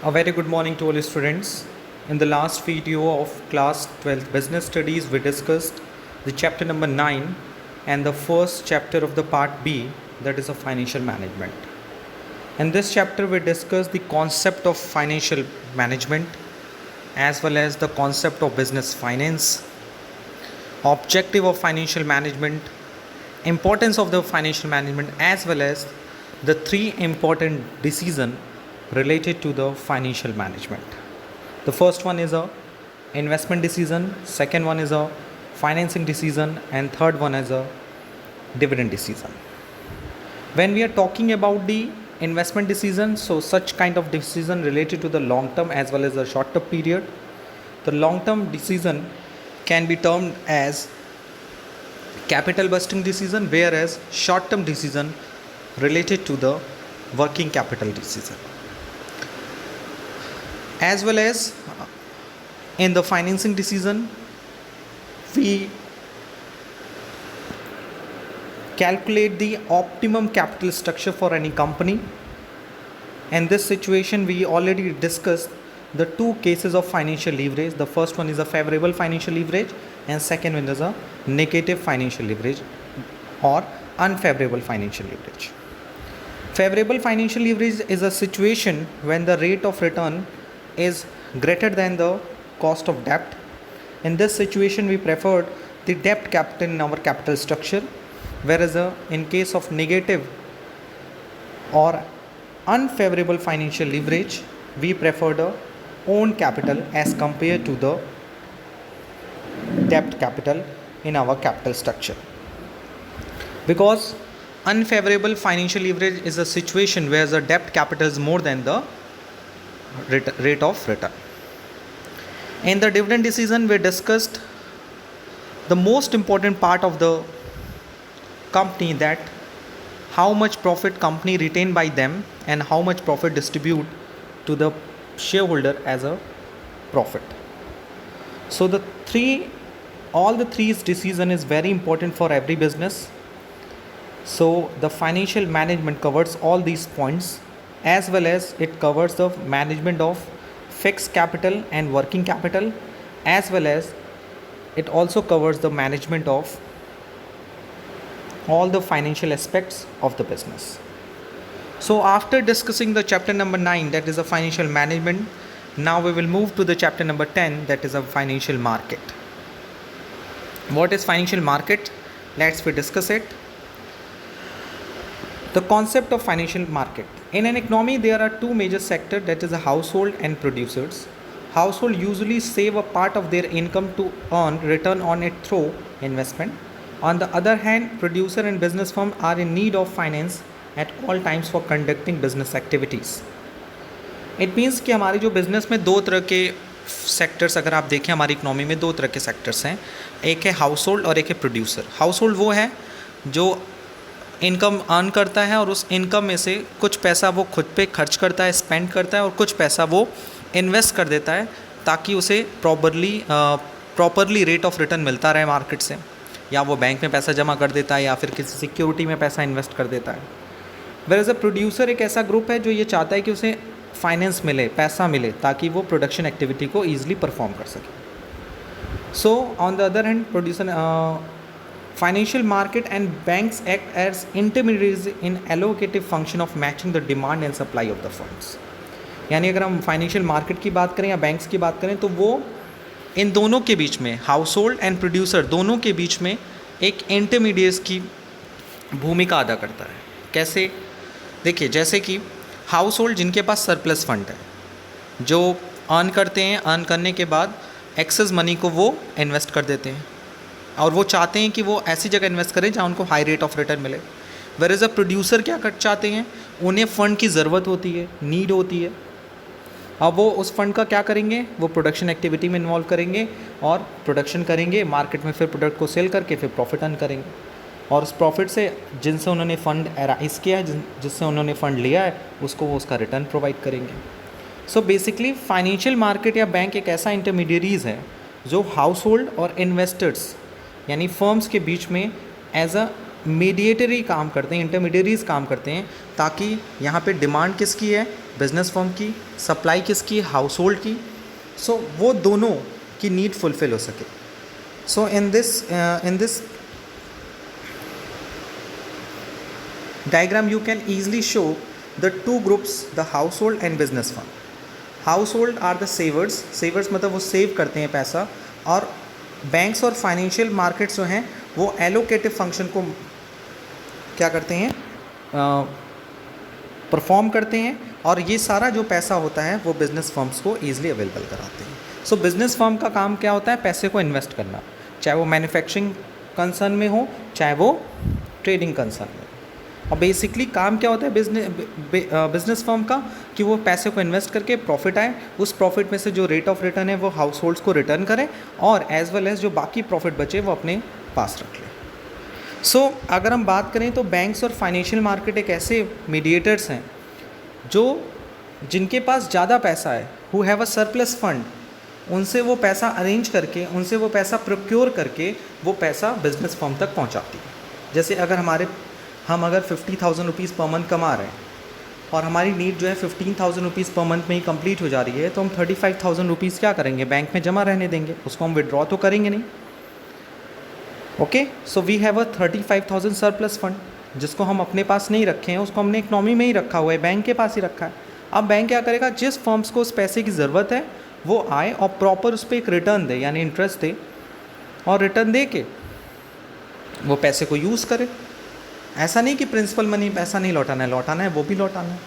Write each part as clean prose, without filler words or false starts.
A very good morning to all students. In the last video of class 12 business studies, we discussed the chapter number 9 and the first chapter of the part B, that is a financial management. In this chapter, we discussed the concept of financial management as well as the concept of business finance, objective of financial management, importance of the financial management, as well as the three important decisions related to the financial management. The first one is a investment decision, second one is a financing decision, and third one is a dividend decision. When we are talking about the investment decision, so such kind of decision related to the long term as well as the short term period. The long term decision can be termed as capital busting decision, whereas short term decision related to the working capital decision. As well as in the financing decision, we calculate the optimum capital structure for any company. In this situation, we already discussed the two cases of financial leverage. The first one is a favorable financial leverage and second one is a negative financial leverage or unfavorable financial leverage. Favorable financial leverage is a situation when the rate of return is greater than the cost of debt. In this situation, we preferred the debt capital in our capital structure, whereas in case of negative or unfavorable financial leverage, we preferred a own capital as compared to the debt capital in our capital structure. Because unfavorable financial leverage is a situation where the debt capital is more than the rate of return. In the dividend decision, we discussed the most important part of the company, that how much profit company retain by them and how much profit distribute to the shareholder as a profit. So all the three decision is very important for every business. So the financial management covers all these points, as well as it covers the management of fixed capital and working capital, as well as it also covers the management of all the financial aspects of the business. So after discussing the chapter number 9, that is a financial management, now we will move to the chapter number 10, that is a financial market. What is financial market? Let's discuss it. The concept of financial market. In an economy, there are two major sectors, that is a household and producers. Household usually save a part of their income to earn return on it through investment. On the other hand, producer and business firm are in need of finance at all times for conducting business activities. It means कि हमारे जो business में दो तरह के sectors, अगर आप देखें हमारी इकोनॉमी में दो तरह के सेक्टर्स हैं, एक है हाउस होल्ड और एक है प्रोड्यूसर। हाउस होल्ड वो है जो इनकम अर्न करता है और उस इनकम में से कुछ पैसा वो खुद पे खर्च करता है, स्पेंड करता है, और कुछ पैसा वो इन्वेस्ट कर देता है ताकि उसे प्रॉपरली रेट ऑफ रिटर्न मिलता रहे मार्केट से, या वो बैंक में पैसा जमा कर देता है या फिर किसी सिक्योरिटी में पैसा इन्वेस्ट कर देता है। वेयर एज अ प्रोड्यूसर एक ऐसा ग्रुप है जो ये चाहता है कि उसे फाइनेंस मिले, पैसा मिले, ताकि वो प्रोडक्शन एक्टिविटी को ईजिली परफॉर्म कर सके। So on the other hand, producer financial market and banks act as intermediaries in allocative function of matching the demand and supply of the funds. यानी अगर हम फाइनेंशियल मार्केट की बात करें या बैंक्स की बात करें, तो वो इन दोनों के बीच में, हाउस होल्ड एंड प्रोड्यूसर दोनों के बीच में एक इंटरमीडिएट्स की भूमिका अदा करता है। कैसे? देखिए, जैसे कि हाउस होल्ड जिनके पास सरप्लस फंड है, जो अर्न करते हैं, अर्न करने के बाद एक्सेस मनी को वो इन्वेस्ट कर देते हैं और वो चाहते हैं कि वो ऐसी जगह इन्वेस्ट करें जहाँ उनको हाई रेट ऑफ रिटर्न मिले। वेयर एज अ प्रोड्यूसर क्या कर चाहते हैं, उन्हें फ़ंड की ज़रूरत होती है, नीड होती है। अब वो उस फंड का क्या करेंगे, वो प्रोडक्शन एक्टिविटी में इन्वॉल्व करेंगे और प्रोडक्शन करेंगे, मार्केट में फिर प्रोडक्ट को सेल करके फिर प्रॉफिट अर्न करेंगे, और उस प्रॉफिट से जिनसे उन्होंने फ़ंड अराइज किया है, जिससे उन्होंने फ़ंड लिया है, उसको वो उसका रिटर्न प्रोवाइड करेंगे। सो बेसिकली फाइनेंशियल मार्केट या बैंक एक ऐसा इंटरमीडियरीज है जो हाउस होल्ड और इन्वेस्टर्स यानी फर्म्स के बीच में एज अ मीडिएटरी काम करते हैं, इंटरमीडियरीज काम करते हैं, ताकि यहाँ पे डिमांड किसकी है, बिजनेस फर्म की, सप्लाई किसकी, हाउस होल्ड की. सो वो दोनों की नीड फुलफिल हो सके. So in this diagram you can easily show the two groups, the household and business firm. Household are the savers मतलब वो सेव करते हैं पैसा, और बैंक्स और फाइनेंशियल मार्केट्स जो हैं वो एलोकेटिव फंक्शन को क्या करते हैं, परफॉर्म करते हैं, और ये सारा जो पैसा होता है वो बिजनेस फर्म्स को ईजिली अवेलेबल कराते हैं. सो बिजनेस फर्म का काम क्या होता है, पैसे को इन्वेस्ट करना, चाहे वो मैन्युफैक्चरिंग कंसर्न में हो चाहे वो ट्रेडिंग कंसर्न में. और बेसिकली काम क्या होता है बिजनेस फर्म का, कि वो पैसे को इन्वेस्ट करके प्रॉफिट आए, उस प्रॉफिट में से जो रेट ऑफ रिटर्न है वो हाउस होल्ड्स को रिटर्न करें, और एज वेल एज जो बाकी प्रॉफिट बचे वो अपने पास रख लें. सो अगर हम बात करें तो बैंक्स और फाइनेंशियल मार्केट एक ऐसे मीडिएटर्स हैं जिनके पास ज़्यादा पैसा है, who have a surplus fund, उनसे वो पैसा अरेंज करके, उनसे वो पैसा प्रोक्योर करके वो पैसा बिजनेस फर्म तक पहुंचाती है. जैसे अगर हम अगर 50,000 रुपीज़ पर मंथ कमा रहे हैं और हमारी नीड जो है 15,000 रुपीज़ पर मंथ में ही कंप्लीट हो जा रही है, तो हम 35,000 रुपीज़ क्या करेंगे, बैंक में जमा रहने देंगे, उसको हम विड्रॉ तो करेंगे नहीं. Okay, so we have a 35,000 surplus fund, जिसको हम अपने पास नहीं रखे हैं, उसको हमने इकनॉमी में ही रखा हुआ है, बैंक के पास ही रखा है. अब बैंक क्या करेगा, जिस फर्म्स को उस पैसे की ज़रूरत है वो आए और प्रॉपर उस पर एक रिटर्न दे, यानी इंटरेस्ट दे, और रिटर्न दे के वो पैसे को यूज़ करे. ऐसा नहीं कि प्रिंसिपल मनी पैसा नहीं लौटाना है, वो भी लौटाना है.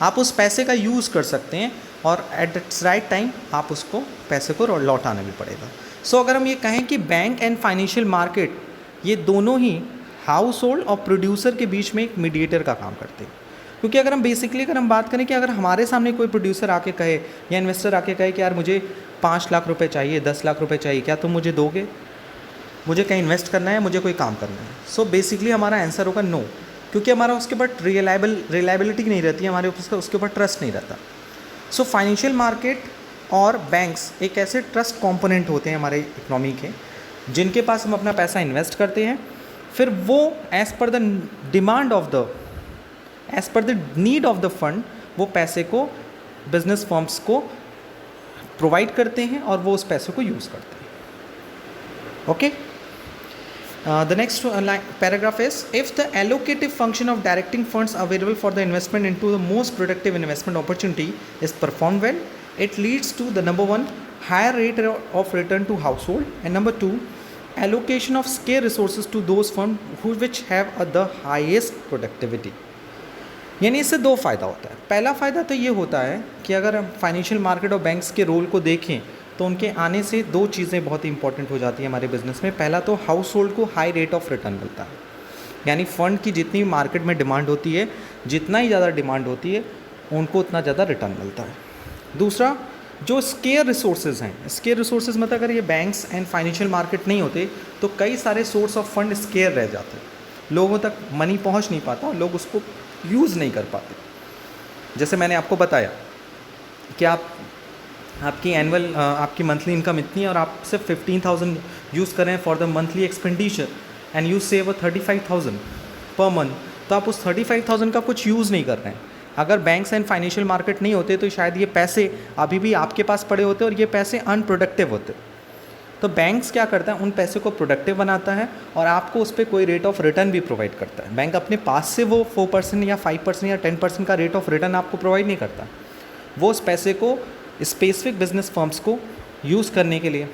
आप उस पैसे का यूज़ कर सकते हैं और एट द राइट टाइम आप उसको पैसे को लौटाना भी पड़ेगा. सो अगर हम ये कहें कि बैंक एंड फाइनेंशियल मार्केट ये दोनों ही हाउस होल्ड और प्रोड्यूसर के बीच में एक मीडिएटर का काम करते हैं. क्योंकि अगर हम बात करें कि अगर हमारे सामने कोई प्रोड्यूसर आके कहे या इन्वेस्टर आके कहे कि यार मुझे 5 लाख रुपए चाहिए, 10 लाख रुपए चाहिए, क्या तुम मुझे दोगे, मुझे कहीं इन्वेस्ट करना है, मुझे कोई काम करना है. सो बेसिकली हमारा आंसर होगा नो, क्योंकि हमारा उसके ऊपर रिलायबिलिटी नहीं रहती है, हमारे उसके ऊपर ट्रस्ट नहीं रहता. सो फाइनेंशियल मार्केट और बैंक्स एक ऐसे ट्रस्ट कंपोनेंट होते हैं हमारे इकोनॉमी के, जिनके पास हम अपना पैसा इन्वेस्ट करते हैं, फिर वो as per the need of the fund वो पैसे को बिजनेस फर्म्स को प्रोवाइड करते हैं और वो उस पैसे को यूज़ करते हैं. Okay, the next paragraph is, if the allocative function of directing funds available for the investment into the most productive investment opportunity is performed well, it leads to the number 1 higher rate of return to household, and number 2 allocation of scarce resources to those funds which have the highest productivity. यानी इससे 2 फ़ायदा होता है. पहला फ़ायदा तो ये होता है कि अगर हम फाइनेंशियल मार्केट और बैंक्स के रोल को देखें तो उनके आने से 2 चीज़ें बहुत इंपॉर्टेंट हो जाती हैं हमारे बिज़नेस में. पहला तो हाउस होल्ड को हाई रेट ऑफ रिटर्न मिलता है, यानी फ़ंड की जितनी मार्केट में डिमांड होती है, जितना ही ज़्यादा डिमांड होती है उनको उतना ज़्यादा रिटर्न मिलता है. दूसरा, जो स्केयर रिसोर्सेज हैं, स्केयर रिसोर्सेज मतलब अगर ये बैंक्स एंड फाइनेंशियल मार्केट नहीं होते तो कई सारे सोर्स ऑफ फंड स्केयर रह जाते, लोगों तक मनी पहुंच नहीं पाता, लोग उसको यूज़ नहीं कर पाते. जैसे मैंने आपको बताया कि आपकी मंथली इनकम इतनी है और आप सिर्फ 15,000 यूज़ करें for the monthly expenditure and you save 35,000 per month, तो आप उस 35,000 का कुछ यूज़ नहीं कर रहे हैं. अगर बैंक्स एंड फाइनेंशियल मार्केट नहीं होते तो शायद ये पैसे अभी भी आपके पास पड़े होते और ये पैसे अनप्रोडक्टिव होते. तो बैंक्स क्या करता है, उन पैसे को प्रोडक्टिव बनाता है और आपको उस पर कोई रेट ऑफ रिटर्न भी प्रोवाइड करता है. बैंक अपने पास से वो 4% या 5% या 10% का रेट ऑफ रिटर्न आपको प्रोवाइड नहीं करता, वो उस पैसे को स्पेसिफिक बिजनेस फर्म्स को यूज़ करने के लिए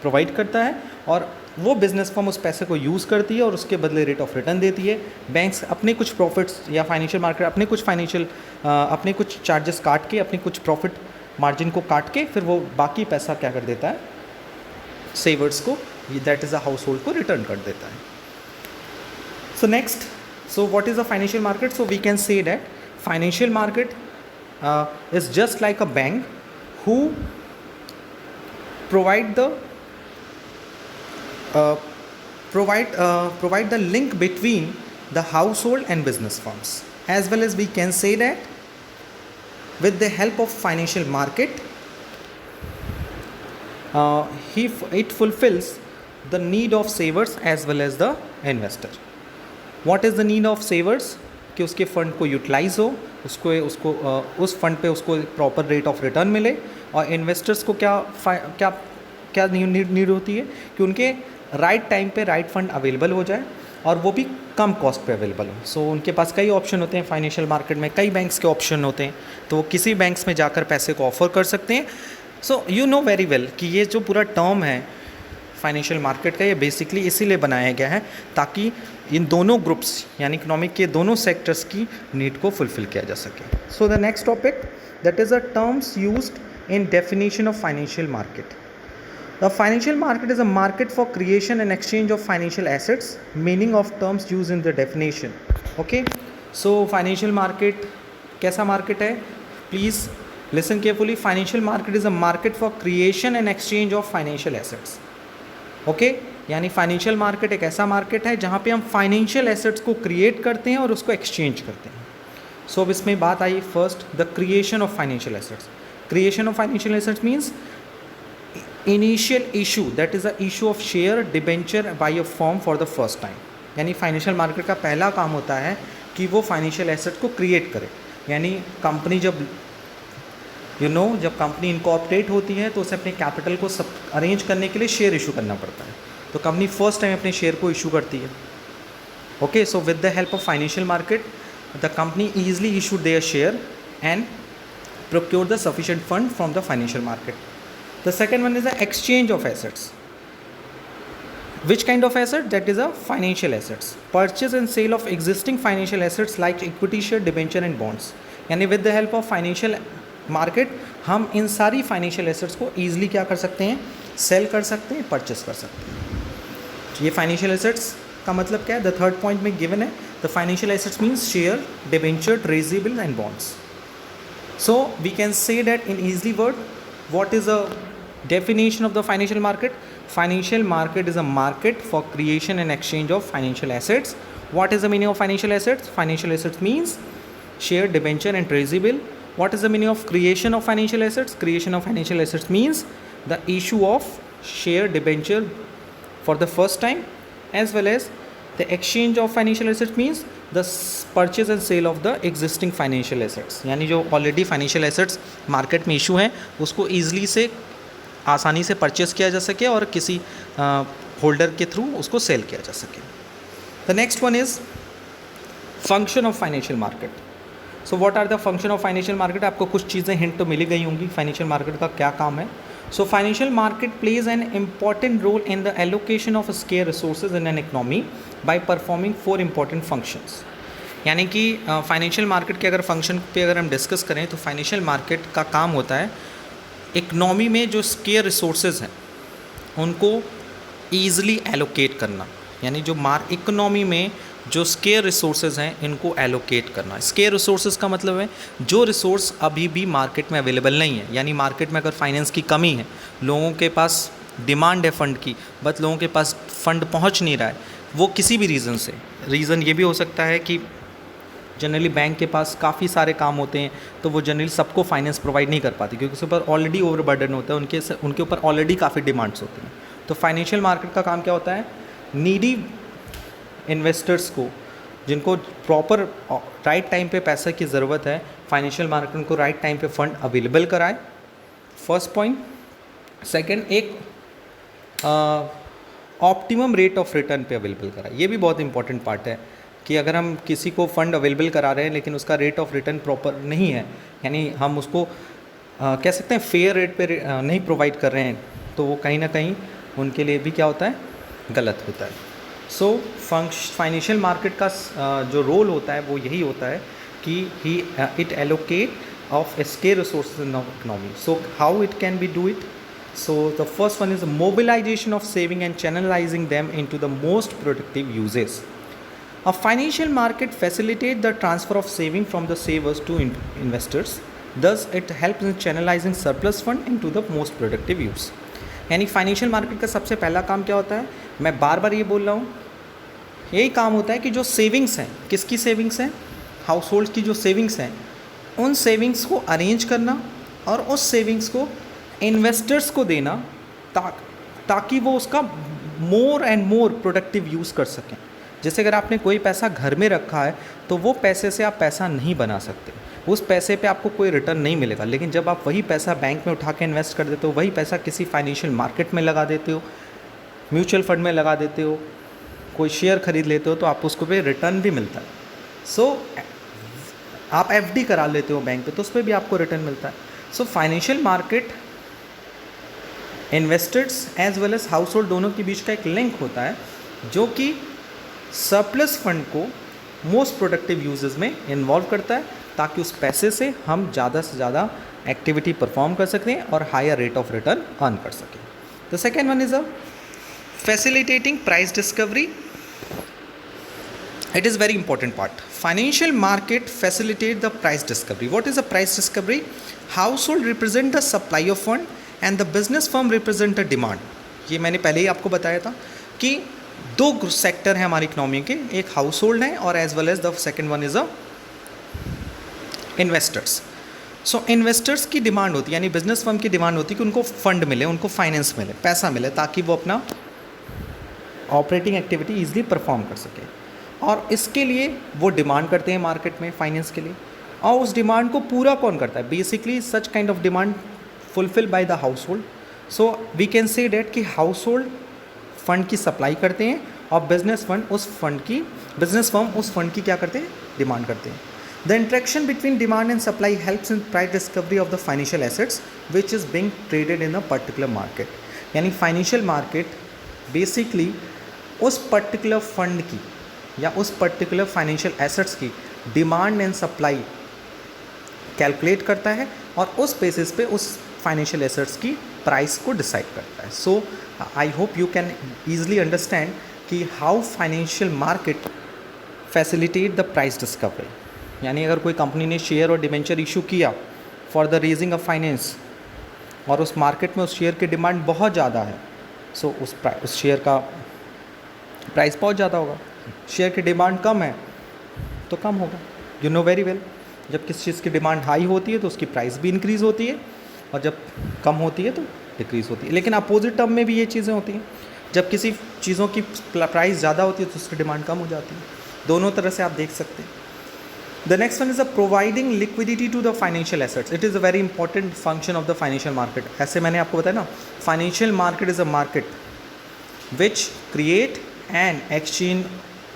प्रोवाइड करता है और वो बिज़नेस फर्म उस पैसे को यूज़ करती है और उसके बदले रेट ऑफ रिटर्न देती है. बैंक्स अपने कुछ प्रॉफिट्स या फाइनेंशियल मार्केट अपने कुछ चार्जेस काट के, अपने कुछ प्रॉफिट मार्जिन को काट के फिर वो बाकी पैसा क्या कर देता है, सेवर्स को, that is a household को रिटर्न कर देता है. So next, so what is a financial market? So we can say that financial market is just like a bank who provide the link between the household and business firms. As well as we can say that with the help of financial market, it fulfills the need of savers as well as the investor. What is the need of savers? कि उसके fund को utilise हो, उस fund पे उसको proper rate of return मिले, और investors को क्या क्या नीड होती है कि उनके राइट टाइम पे राइट फंड अवेलेबल हो जाए और वो भी कम कॉस्ट पे अवेलेबल हो। सो उनके पास कई ऑप्शन होते हैं फाइनेंशियल मार्केट में, कई बैंक्स के ऑप्शन होते हैं, तो वो किसी बैंक्स में जाकर पैसे को ऑफर कर सकते हैं। So you know very well कि ये जो पूरा टर्म है फाइनेंशियल मार्केट का, ये बेसिकली इसीलिए बनाया गया है ताकि इन दोनों ग्रुप्स यानी इकोनॉमिक के दोनों सेक्टर्स की नीड को फुलफिल किया जा सके। So the next topic that is a terms used in definition of financial market. The financial market is a market for creation and exchange of financial assets. Meaning of terms used in the definition. Okay. So financial market कैसा market है? Please listen carefully. Financial market is a market for creation and exchange of financial assets. Okay. यानी financial market एक ऐसा market है जहाँ पे हम financial assets को क्रिएट करते हैं और उसको एक्सचेंज करते हैं। सो अब इसमें बात आई first the creation of financial assets. Creation of financial assets means initial issue, that is a issue of share debenture by a firm for the first time. यानी फाइनेंशियल मार्केट का पहला काम होता है कि वो फाइनेंशियल एसेट को create करे। यानी कंपनी जब कंपनी इनकॉर्पोरेट होती है तो उसे अपने कैपिटल को सब अरेंज करने के लिए शेयर इशू करना पड़ता है, तो कंपनी फर्स्ट टाइम अपने शेयर को इशू करती है। Okay, so with the help of financial market the company easily issued their share and procure the sufficient fund from the financial market. The second one is the exchange of assets. Which kind of asset? That is a financial assets. Purchase and sale of existing financial assets like equity share, debenture and bonds. यानी with the help of financial market हम इन सारी financial assets को easily क्या कर सकते हैं? Sell कर सकते हैं, purchase कर सकते हैं। ये financial assets का मतलब क्या है? The third point में given है, the financial assets means share, debenture, treasury and bonds. So we can say that in easy word, what is a definition of the financial market? Financial market is a market for creation and exchange of financial assets. What is the meaning of financial assets? Financial assets means share, debenture and treasury bill. What is the meaning of creation of financial assets? Creation of financial assets means the issue of share, debenture for the first time, as well as the exchange of financial assets means the purchase and sale of the existing financial assets. यानी जो already financial assets market में issue हैं उसको easily से आसानी से purchase किया जा सके और किसी होल्डर के थ्रू उसको सेल किया जा सके। The next one is function of financial market. So what are the function of financial market? आपको कुछ चीज़ें हिंट तो मिली गई होंगी फाइनेंशियल मार्केट का क्या काम है। So financial market plays an important role in the allocation of scarce resources in an economy by performing 4 important functions. यानी कि फाइनेंशियल मार्केट के अगर फंक्शन पे अगर हम डिस्कस करें तो फाइनेंशियल मार्केट का काम होता है इकनॉमी में जो स्केयर रिसोर्सेज हैं उनको ईज़िली एलोकेट करना। यानी जो इकनॉमी में जो स्केयर रिसोर्सेज हैं इनको एलोकेट करना। स्केयर रिसोर्सेज का मतलब है जो रिसोर्स अभी भी मार्केट में अवेलेबल नहीं है। यानी मार्केट में अगर फाइनेंस की कमी है, लोगों के पास डिमांड है फंड की बट लोगों के पास फंड पहुंच नहीं रहा है, वो किसी भी रीज़न से। रीज़न ये भी हो सकता है कि जनरली बैंक के पास काफ़ी सारे काम होते हैं तो वो जनरली सबको फाइनेंस प्रोवाइड नहीं कर पाती क्योंकि उसके ऊपर ऑलरेडी ओवरबर्डन होता है, उनके ऊपर ऑलरेडी काफ़ी डिमांड्स होती हैं। तो फाइनेंशियल मार्केट का काम क्या होता है? नीडी इन्वेस्टर्स को जिनको प्रॉपर राइट टाइम पे पैसे की ज़रूरत है, फाइनेंशियल मार्केट उनको राइट टाइम पे फंड अवेलेबल कराए, फर्स्ट पॉइंट। सेकंड, एक ऑप्टिमम रेट ऑफ रिटर्न पे अवेलेबल कराए। ये भी बहुत इंपॉर्टेंट पार्ट है कि अगर हम किसी को फ़ंड अवेलेबल करा रहे हैं लेकिन उसका रेट ऑफ रिटर्न प्रॉपर नहीं है, यानी हम उसको कह सकते हैं फेयर रेट पे नहीं प्रोवाइड कर रहे हैं, तो वो कहीं ना कहीं उनके लिए भी क्या होता है? गलत होता है। सो फाइनेंशियल मार्केट का जो रोल होता है वो यही होता है कि it allocate of scarce resources in economy. So how it can be do it? So the first one is mobilization of saving and channelizing them into the most productive uses. A financial market facilitates the transfer of saving from the savers to investors. Thus, it helps in channelizing surplus fund into the most productive use. यानी financial market का सबसे पहला काम क्या होता है? मैं बार बार ये बोल रहा हूँ, यही काम होता है कि जो सेविंग्स हैं, किसकी सेविंग्स हैं? हाउस होल्ड की जो सेविंग्स हैं, उन सेविंग्स को अरेंज करना और उस सेविंग्स को इन्वेस्टर्स को देना ताकि वो उसका more and more productive use कर सकें। जैसे अगर आपने कोई पैसा घर में रखा है तो वो पैसे से आप पैसा नहीं बना सकते, उस पैसे पे आपको कोई रिटर्न नहीं मिलेगा। लेकिन जब आप वही पैसा बैंक में उठा के इन्वेस्ट कर देते हो, वही पैसा किसी फाइनेंशियल मार्केट में लगा देते हो, म्यूचुअल फंड में लगा देते हो, कोई शेयर खरीद लेते हो, तो आप उसको पे रिटर्न भी मिलता है। सो आप एफडी करा लेते हो बैंक पे तो उस पर भी आपको रिटर्न मिलता है। So financial market investors as well as household दोनों के बीच का एक लिंक होता है, जो कि सरप्लस फंड को मोस्ट प्रोडक्टिव यूजेस में इन्वॉल्व करता है, ताकि उस पैसे से हम ज़्यादा से ज़्यादा एक्टिविटी परफॉर्म कर सकें और higher rate of return earn कर सकें। The second one is a facilitating price discovery. It is very important part. Financial market facilitate the price discovery. What is the price discovery? Household represent the supply of fund and the business firm represent the demand. ये मैंने पहले ही आपको बताया था कि दो sector हैं हमारी इकोनॉमी के, एक हाउस होल्ड है और as well as the second one is a investors. So investors की डिमांड होती है, यानी बिजनेस फर्म की डिमांड होती है कि उनको फंड मिले, उनको फाइनेंस मिले, पैसा मिले, ताकि वो अपना ऑपरेटिंग एक्टिविटी ईजिली परफॉर्म कर सके। और इसके लिए वो डिमांड करते हैं मार्केट में फाइनेंस के लिए, और उस डिमांड को पूरा कौन करता है? Basically such kind of demand fulfill by the household. So we can say that कि हाउस होल्ड फंड की सप्लाई करते हैं और बिजनेस फर्म उस फंड की क्या करते हैं? डिमांड करते हैं। The interaction between demand and supply helps in price discovery of the financial assets which is being traded in a particular market. यानी फाइनेंशियल मार्केट बेसिकली उस पर्टिकुलर फंड की या उस पर्टिकुलर फाइनेंशियल एसेट्स की demand and supply calculate करता है और उस बेसिस पे उस फाइनेंशियल एसेट्स की प्राइस को डिसाइड करता है। So I hope you can easily understand कि how financial market facilitate the price discovery. यानी अगर कोई कंपनी ने शेयर और डिबेंचर इशू किया for the raising of finance और उस मार्केट में उस शेयर की डिमांड बहुत ज़्यादा है, सो उस शेयर का प्राइस बहुत ज़्यादा होगा। शेयर की डिमांड कम है तो कम होगा। यू नो वेरी वेल, जब किसी चीज़ की डिमांड हाई होती है तो उसकी प्राइस भी इंक्रीज़ होती है, और जब कम होती है तो डिक्रीज़ होती है। लेकिन अपोजिट टर्म में भी ये चीज़ें होती हैं, जब किसी चीज़ों की प्राइस ज़्यादा होती है तो उसकी डिमांड कम हो जाती है। दोनों तरह से आप देख सकते हैं। The next one is a providing liquidity to the financial assets. It is a very important function of the financial market. ऐसे मैंने आपको बताया ना, financial market is a market which create and exchange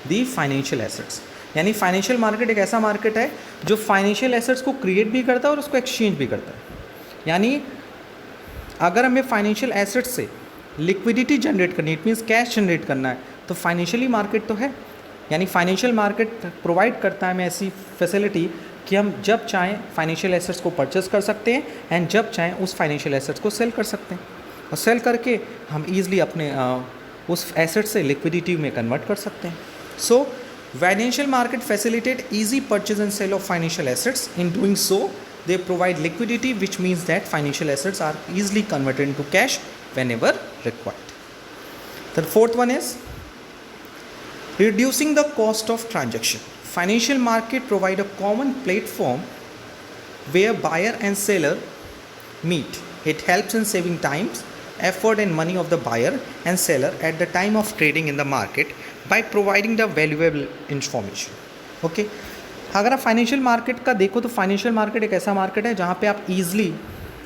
the financial assets. यानी financial market एक ऐसा market है जो फाइनेंशियल एसेट्स को क्रिएट भी करता है और उसको एक्सचेंज भी करता है। यानी अगर हमें फाइनेंशियल एसेट्स से लिक्विडिटी जनरेट करनी, इट मीन्स कैश जनरेट करना है, तो फाइनेंशियली मार्केट तो है। यानी फाइनेंशियल मार्केट प्रोवाइड करता है हमें ऐसी फैसिलिटी कि हम जब चाहें फाइनेंशियल एसेट्स को परचेस कर सकते हैं एंड जब चाहें उस फाइनेंशियल एसेट्स को सेल कर सकते हैं, और सेल करके हम ईजिली अपने उस एसेट से लिक्विडिटी में कन्वर्ट कर सकते हैं। So financial market facilitate easy purchase and sale of financial assets. In doing so they provide liquidity, which means that financial assets are easily converted into cash whenever required. The fourth one is reducing the cost of transaction. Financial market provide a common platform where buyer and seller meet. It helps in saving times, effort and money of the buyer and seller at the time of trading in the market by providing the valuable information. Okay. अगर आप financial market का देखो तो financial market एक ऐसा market है जहाँ पे आप ईजिली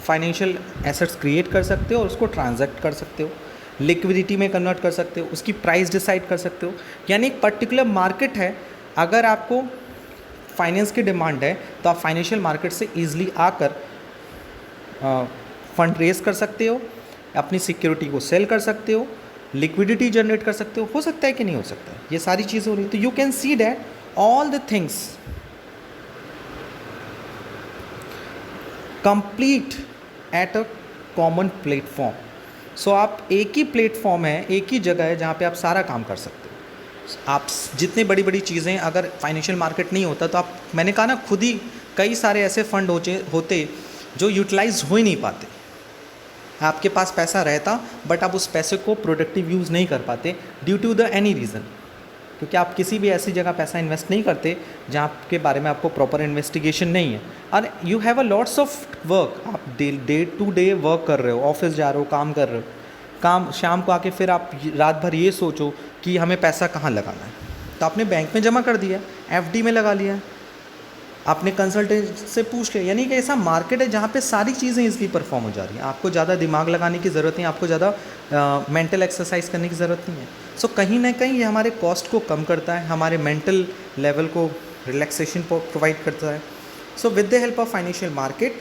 फाइनेंशियल एसेट्स क्रिएट कर सकते हो और उसको ट्रांजैक्ट कर सकते हो, लिक्विडिटी में कन्वर्ट कर सकते हो, उसकी प्राइस डिसाइड कर सकते हो। यानी एक पर्टिकुलर मार्केट है, अगर आपको फाइनेंस की डिमांड है तो आप फाइनेंशियल मार्केट से ईजिली आकर फंड रेज कर सकते हो, अपनी सिक्योरिटी को सेल कर सकते हो, लिक्विडिटी जनरेट कर सकते हो सकता है कि नहीं हो सकता है, ये सारी चीज़ें हो रही। तो you can see that all the things complete at a common platform. So आप एक ही प्लेटफॉर्म है, एक ही जगह है जहाँ पे आप सारा काम कर सकते हो। आप जितनी बड़ी बड़ी चीज़ें, अगर फाइनेंशियल मार्केट नहीं होता तो आप, मैंने कहा ना, खुद ही कई सारे ऐसे फंड होते जो यूटिलाइज हो ही नहीं पाते। आपके पास पैसा रहता बट आप उस पैसे को प्रोडक्टिव यूज़ नहीं कर पाते due to the any reason, क्योंकि आप किसी भी ऐसी जगह पैसा इन्वेस्ट नहीं करते जहाँ के बारे में आपको प्रॉपर इन्वेस्टिगेशन नहीं है। और you have a lots of work, आप डे टू डे वर्क कर रहे हो, ऑफिस जा रहे हो, काम कर रहे हो, काम शाम को आके फिर आप रात भर ये सोचो कि हमें पैसा कहाँ लगाना है। तो आपने बैंक में जमा कर दिया, एफडी में लगा लिया, आपने कंसल्टेंट से पूछ लिया। यानी कि ऐसा मार्केट है जहाँ पे सारी चीज़ें ईजिली परफॉर्म हो जा रही हैं, आपको ज़्यादा दिमाग लगाने की ज़रूरत नहीं, आपको ज़्यादा मेंटल एक्सरसाइज करने की ज़रूरत नहीं है। सो कहीं ना कहीं ये हमारे कॉस्ट को कम करता है, हमारे मेंटल लेवल को रिलैक्सेशन प्रोवाइड करता है। So with the help of financial market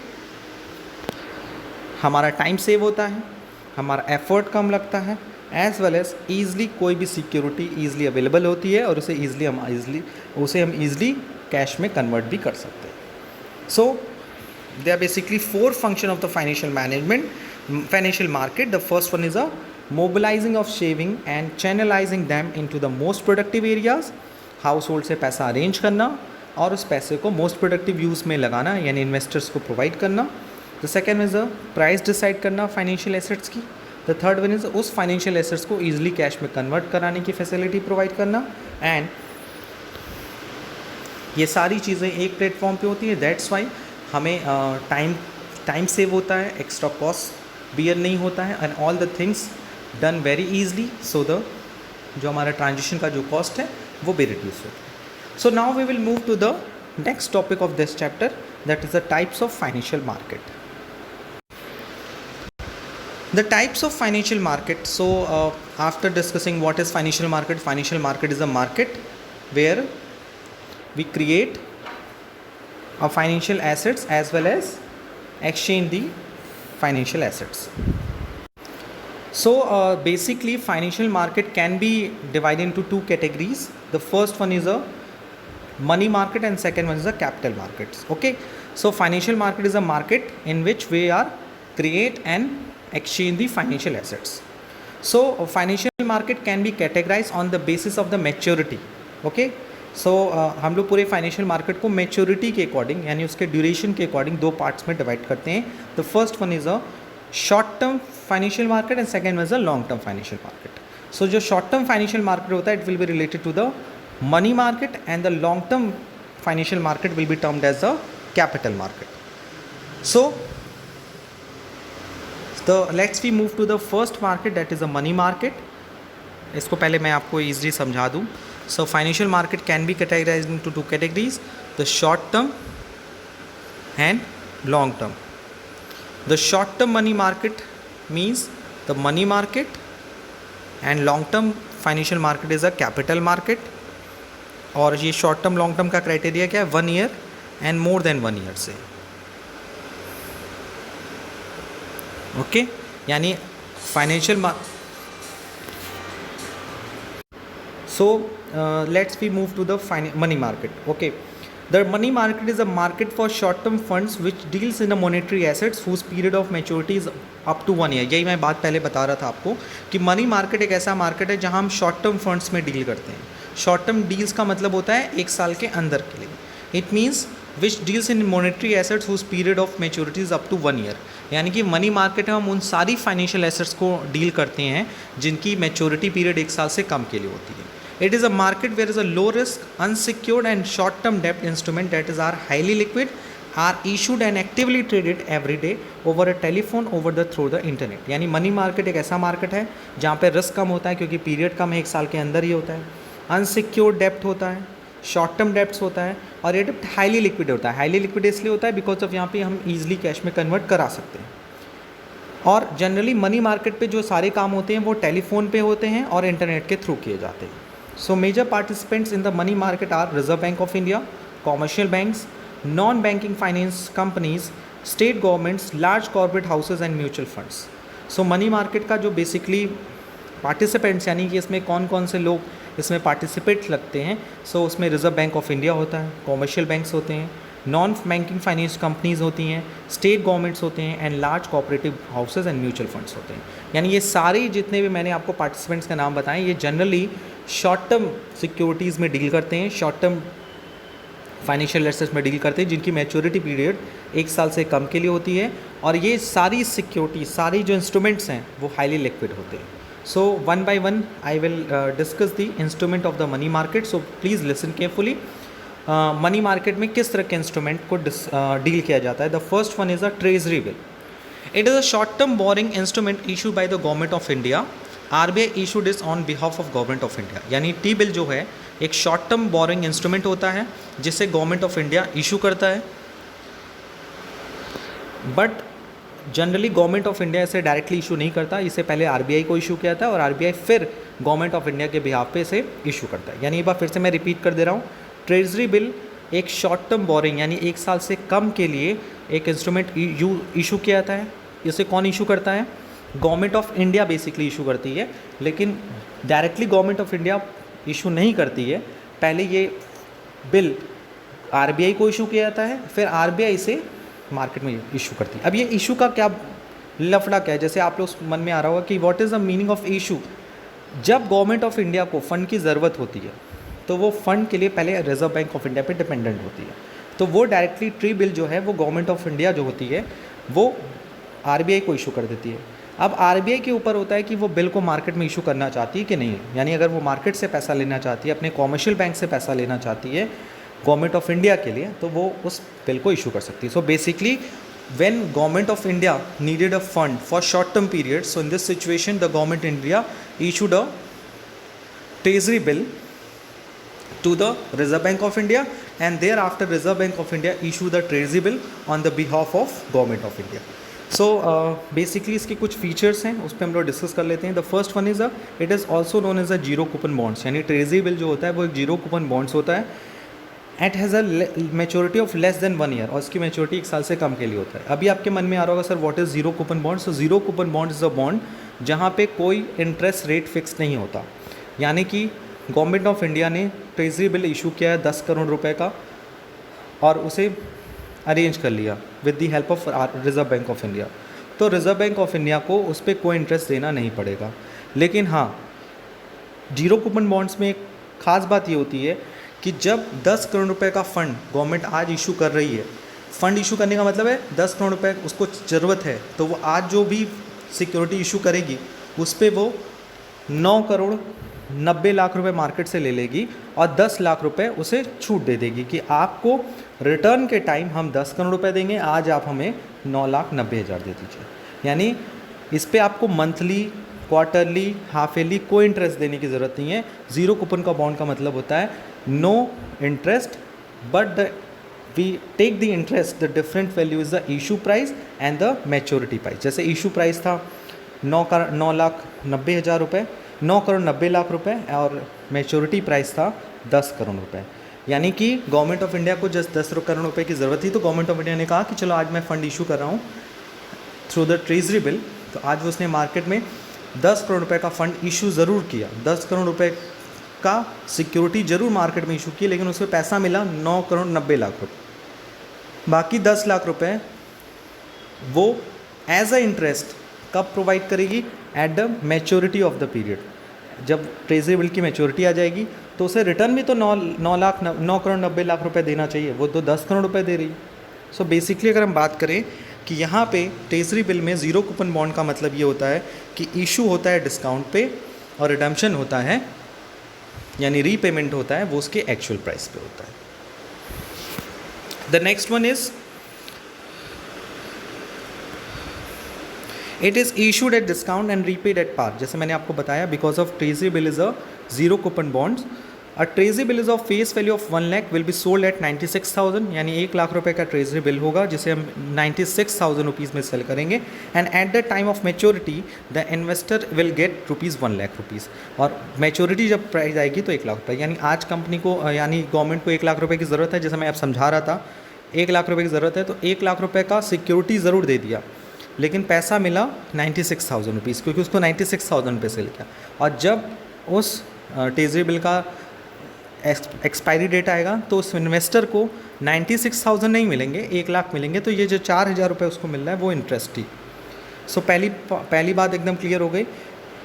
हमारा टाइम सेव होता है, हमारा एफर्ट कम लगता है, एज वेल एज ईज़िली कोई भी सिक्योरिटी ईज़िली अवेलेबल होती है और उसे हम ईज़िली कैश में कन्वर्ट भी कर सकते हैं। So they are basically 4 function of the financial market. The first one is a mobilizing of saving and channelizing them into the most productive areas. Household से पैसा अरेंज करना और उस पैसे को मोस्ट प्रोडक्टिव यूज़ में लगाना, यानी इन्वेस्टर्स को प्रोवाइड करना। The second is a price decide करना फाइनेंशियल एसेट्स की। द थर्ड वन इज़ उस फाइनेंशियल एसेट्स को ईजिली कैश में कन्वर्ट कराने की फैसिलिटी प्रोवाइड करना। एंड ये सारी चीज़ें एक प्लेटफॉर्म पे होती है, दैट्स वाई हमें टाइम सेव होता है, एक्स्ट्रा कॉस्ट बियर नहीं होता है, and all the things done very easily, so the जो हमारा ट्रांजेक्शन का जो कॉस्ट है वो भी रिड्यूस होता है। So now we will move to the next topic of this chapter, that is the types of financial market. The types of financial market. So after discussing what is financial market is a market where we create a financial assets as well as exchange the financial assets. So basically financial market can be divided into 2 categories. The first one is a money market and second one is a capital markets. Okay, so financial market is a market in which we are create and exchange the financial assets. So financial market can be categorized on the basis of the maturity. Okay, so हम लोग पूरे financial market को maturity के according यानी उसके duration के according 2 parts में divide करते हैं। The first one is a short term financial market and second one is a long term financial market. So जो शॉर्ट टर्म फाइनेंशियल मार्केट होता है it will be related to the money market and the long term financial market will be termed as the capital market. So let's we move to the first market, that is a money market. इसको पहले मैं आपको easily समझा दूँ। So financial market can be categorized into 2 categories, the short term and long term. The short term money market means the money market and long term financial market is a capital market. और ये short term long term का criteria क्या है? 1 year and more than 1 year से। Okay, यानी financial so let's we move to the money market. Okay, the money market is a market for short term funds which deals in a monetary assets whose period of maturity is up to 1 year. यही मैं बात पहले बता रहा था आपको कि money market एक ऐसा मार्केट है जहां हम शॉर्ट टर्म फंड्स में डील करते हैं। शॉर्ट टर्म डील्स का मतलब होता है 1 साल के अंदर के लिए। It means which deals in monetary assets whose period of maturity is up to 1 year. यानी कि मनी मार्केट में हम उन सारी फाइनेंशियल एसेट्स को डील करते हैं जिनकी मैच्योरिटी पीरियड 1 साल से कम के लिए होती है। It is a market where is a low risk unsecured and short term डेप्ट instrument that is are highly liquid are issued and actively traded every day over a telephone over the through the internet. यानी money market एक ऐसा market है जहाँ पे risk कम होता है क्योंकि पीरियड कम है, 1 साल के अंदर ही होता है। अनसिक्योर्ड डेप्ट होता है, शॉर्ट टर्म डेप्ट्स होता है और ये डेप्ट हाईली लिक्विड होता है। हाईली लिक्विड इसलिए होता है बिकॉज ऑफ यहाँ पे हम ईजिली कैश में कन्वर्ट करा सकते हैं। और जनरली मनी मार्केट पे जो सारे काम होते हैं वो टेलीफोन पे होते हैं और इंटरनेट के थ्रू किए जाते हैं। So major participants in the money market are Reserve Bank of India, commercial banks, non banking finance companies, state governments, large corporate houses and mutual funds. So money market का जो basically participants यानी कि इसमें कौन कौन से लोग इसमें पार्टिसिपेट लगते हैं, सो उसमें रिजर्व बैंक ऑफ इंडिया होता है, कॉमर्शियल बैंक्स होते हैं, नॉन बैंकिंग फाइनेंस कंपनीज होती हैं, स्टेट गवर्नमेंट्स होते हैं and large cooperative houses and mutual funds होते हैं। यानी ये सारे जितने भी मैंने आपको पार्टिसिपेंट्स का नाम बताएं ये जनरली शॉर्ट टर्म सिक्योरिटीज़ में डील करते हैं, शॉर्ट टर्म फाइनेंशियल एसेट्स में डील करते हैं जिनकी मैच्योरिटी पीरियड 1 साल से कम के लिए होती है। और ये सारी सिक्योरिटी, सारी जो इंस्ट्रूमेंट्स हैं वो हाईली लिक्विड होते हैं। सो 1 by 1 I will discuss the instrument of the money market. So please listen carefully. Money market में किस तरह के इंस्ट्रूमेंट को डील किया जाता है? The first one is a treasury bill. It is a short term borrowing instrument issued by the government of India RBI issued this on behalf of government of India, यानी T bill जो है एक short term borrowing instrument होता है जिसे government of India issue करता है, but generally government of India इसे डायरेक्टली इशू नहीं करता, इसे पहले RBI को इशू किया था और RBI फिर गवर्नमेंट ऑफ इंडिया के बिहाफ पे इसे इशू करता है। यानी एक बार फिर से मैं रिपीट कर दे रहा हूँ, ट्रेजरी बिल एक शॉर्ट टर्म बोरिंग यानी 1 साल से कम के लिए एक इंस्ट्रूमेंट इशू किया जाता है। इसे कौन इशू करता है? Government of India basically issue करती है, लेकिन directly government of India issue नहीं करती है। पहले ये बिल RBI को इशू किया जाता है, फिर RBI इसे मार्केट में इशू करती है। अब ये इशू का क्या लफड़ा क्या है? जैसे आप लोग मन में आ रहा होगा कि what is the meaning of issue. जब गवर्नमेंट ऑफ इंडिया को फ़ंड की ज़रूरत होती है तो वो फ़ंड के लिए पहले रिजर्व बैंक ऑफ इंडिया पे डिपेंडेंट होती है, तो वो डायरेक्टली ट्री बिल जो है वो गवर्नमेंट ऑफ इंडिया जो होती है वो RBI को इशू कर देती है। अब RBI के ऊपर होता है कि वो बिल को मार्केट में इशू करना चाहती है कि नहीं, यानी अगर वो मार्केट से पैसा लेना चाहती है, अपने कॉमर्शियल बैंक से पैसा लेना चाहती है गवर्नमेंट ऑफ इंडिया के लिए, तो वो उस बिल को इशू कर सकती है। So basically when government of India needed a fund for short term period, so in this situation the government India issued a treasury bill to the Reserve Bank of India, and thereafter Reserve Bank of India issued the treasury bill on the behalf of government of India. So basically इसके कुछ features हैं, उस पर हम लोग discuss कर लेते हैं। The first one is it is also known as a zero coupon bonds, यानी ट्रेजरी बिल जो होता है वो एक जीरो कूपन बॉन्ड्स होता है। It has a maturity of less than 1 year, और इसकी मेच्योरिटी 1 साल से कम के लिए होता है। अभी आपके मन में आ रहा होगा sir what is zero coupon bonds. तो zero coupon bond is a bond जहाँ पे कोई इंटरेस्ट रेट फिक्स नहीं होता, यानी कि गवर्नमेंट ऑफ इंडिया ने ट्रेजरी बिल इशू किया है 10 करोड़ रुपए का और उसे अरेंज कर लिया with the help of reserve Bank of India, तो रिजर्व बैंक ऑफ इंडिया को उस पर कोई इंटरेस्ट देना नहीं पड़ेगा। लेकिन हाँ, जीरो कूपन बॉन्ड्स में एक ख़ास बात ये होती है कि जब 10 करोड़ रुपए का फ़ंड गवर्नमेंट आज इशू कर रही है, फ़ंड इशू करने का मतलब है 10 करोड़ रुपए उसको ज़रूरत है, तो वो आज जो भी सिक्योरिटी इशू करेगी उस पर वो 9 करोड़ 90 लाख रुपए मार्केट से ले लेगी और 10 लाख रुपए उसे छूट दे देगी कि आपको रिटर्न के टाइम हम 10 करोड़ रुपए देंगे, आज आप हमें 9,90,000 दे दीजिए। यानी इस पर आपको मंथली, क्वार्टरली, हाफ ईयरली कोई इंटरेस्ट देने की ज़रूरत नहीं है। ज़ीरो कूपन का बॉन्ड का मतलब होता है no interest, but we take the interest, the different value is the issue price and the maturity price. जैसे इशू प्राइस था 9,90,000 रुपये, 9 करोड़ 90 लाख रुपए, और मैच्योरिटी प्राइस था 10 करोड़ रुपए। यानी कि गवर्नमेंट ऑफ इंडिया को जस्ट 10 करोड़ रुपए की ज़रूरत थी, तो गवर्नमेंट ऑफ इंडिया ने कहा कि चलो आज मैं फ़ंड इशू कर रहा हूँ थ्रू द ट्रेजरी बिल, तो आज उसने मार्केट में 10 करोड़ रुपए का फ़ंड इशू ज़रूर किया, 10 करोड़ रुपए का सिक्योरिटी ज़रूर मार्केट में इशू की, लेकिन उसमें पैसा मिला 9 करोड़ 90 लाख रुपए। बाकी 10 लाख रुपए वो एज अ इंटरेस्ट कब प्रोवाइड करेगी? At the maturity of the period. जब ट्रेजरी बिल की मैच्योरिटी आ जाएगी तो उसे रिटर्न भी तो 9 करोड़ 90 लाख रुपए देना चाहिए, वो तो 10 करोड़ रुपए दे रही। सो बेसिकली अगर हम बात करें कि यहाँ पे ट्रेजरी बिल में ज़ीरो कूपन बॉन्ड का मतलब ये होता है कि इशू होता है डिस्काउंट पे और रिडम्पशन होता है, यानी रीपेमेंट होता है वो उसके एक्चुअल प्राइस पे होता है। The next one is it is issued at discount and repaid at par. जैसे मैंने आपको बताया, because of treasury bill is a zero coupon bonds, a treasury bill is of face value of 1 lakh will be sold at 96,000, यानी 1 लाख रुपए का treasury bill होगा जिसे हम 96,000 रुपीज़ में सेल करेंगे। And at the time of maturity the investor will get rupees 1 lakh rupees, और maturity जब प्राइस आएगी तो 1 लाख रुपये। यानी आज कंपनी को, यानी गवर्नमेंट को 1 लाख रुपये की ज़रूरत है, जैसे मैं अब समझा रहा था 1 लाख रुपये की ज़रूरत है, तो 1 लाख रुपये का सिक्योरिटी ज़रूर दे दिया, लेकिन पैसा मिला 96,000 रुपीज़, क्योंकि उसको 96,000 रुपये सेल किया। और जब उस ट्रेजरी बिल का एक्सपायरी डेट आएगा तो उस इन्वेस्टर को 96,000 नहीं मिलेंगे, 1 लाख मिलेंगे, तो ये जो 4,000 रुपये उसको मिल रहा है वो इंटरेस्ट ही। सो पहली बात एकदम क्लियर हो गई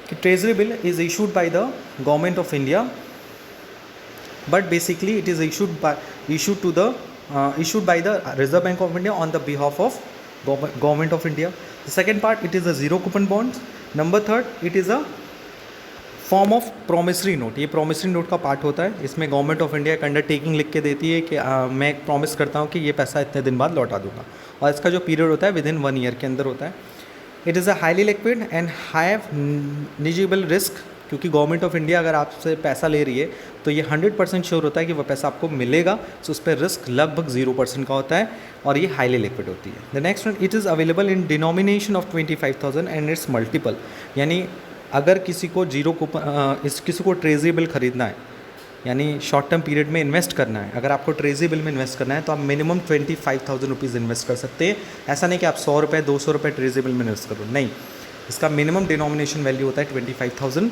कि treasury bill is issued by the government of India, but basically it is issued by the Reserve Bank of India on the behalf of government of India. The second part, it is a zero coupon bonds. Number third, it is a form of promissory note. ये promissory note का part होता है, इसमें government of India एक undertaking लिख के देती है कि मैं प्रॉमिस करता हूँ कि ये पैसा इतने दिन बाद लौटा दूंगा, और इसका जो पीरियड होता है विद इन 1 ईयर के अंदर होता है। It is a highly liquid and have negligible risk, क्योंकि गवर्नमेंट ऑफ इंडिया अगर आपसे पैसा ले रही है तो ये 100% श्योर होता है कि वह पैसा आपको मिलेगा, सो उस पर रिस्क लगभग 0% का होता है और ये हाईली लिक्विड होती है। The next one, it is available in denomination of 25,000 and it's multiple, यानी अगर किसी को किसी को ट्रेजेबल खरीदना है, यानी शॉर्ट टर्म पीरियड में इन्वेस्ट करना है, अगर आपको ट्रेजेबल में इन्वेस्ट करना है तो आप मिनिमम 25,000 रुपीज़ इन्वेस्ट कर सकते हैं। ऐसा नहीं कि आप 100 रुपये 200 रुपये ट्रेजेबल में इन्वेस्ट करो, नहीं, इसका मिनिमम डिनोमिनेशन वैल्यू होता है 25,000।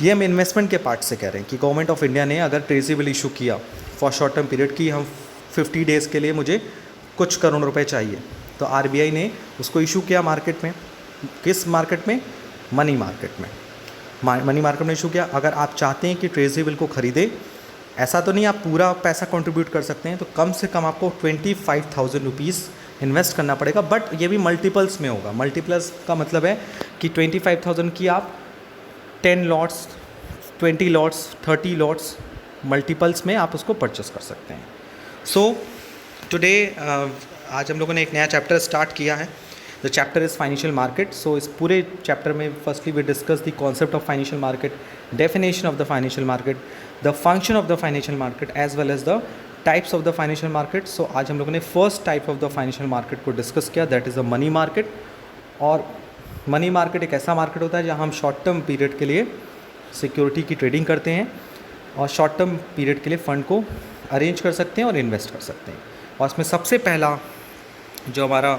ये हम इन्वेस्टमेंट के पार्ट से कह रहे हैं कि गवर्नमेंट ऑफ इंडिया ने अगर ट्रेजेबल इशू किया फॉर शॉर्ट टर्म पीरियड की हम 50 डेज़ के लिए मुझे कुछ करोड़ रुपए चाहिए, तो आरबीआई ने उसको इशू किया मार्केट में। किस मार्केट में? मनी मार्केट में। मनी मार्केट में इशू किया। अगर आप चाहते हैं कि ट्रेजेबल को ख़रीदे, ऐसा तो नहीं आप पूरा पैसा कंट्रीब्यूट कर सकते हैं, तो कम से कम आपको 25,000 रुपीज़ इन्वेस्ट करना पड़ेगा, बट ये भी मल्टीपल्स में होगा। मल्टीपल्स का मतलब है कि 25,000 की आप 10 लॉट्स, 20 लॉट्स, 30 लॉट्स मल्टीपल्स में आप उसको परचेस कर सकते हैं। सो टुडे आज हम लोगों ने एक नया चैप्टर स्टार्ट किया है। The chapter is financial market. So इस पूरे चैप्टर में firstly we discuss the concept of financial market, definition of the financial market, the function of the financial market as well as the types of the financial market. So आज हम लोगों ने first type of the financial market को discuss किया, that is the money market. और money market एक ऐसा market होता है जहाँ हम शॉर्ट टर्म पीरियड के लिए सिक्योरिटी की ट्रेडिंग करते हैं और शॉर्ट टर्म पीरियड के लिए फ़ंड को अरेंज कर सकते हैं और इन्वेस्ट कर सकते हैं। और इसमें सबसे पहला जो हमारा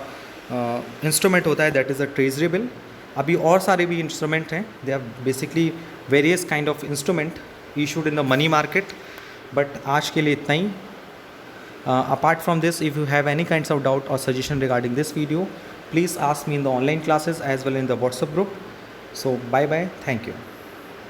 इंस्ट्रूमेंट होता है that is a treasury bill. अभी और सारे भी इंस्ट्रूमेंट हैं, they are basically various kind of instrument issued in the money market, but आज के लिए इतना ही। Apart from this, if you have any kinds of doubt और suggestion regarding this video, please ask me in the online classes as well in the WhatsApp group. So bye bye, thank you.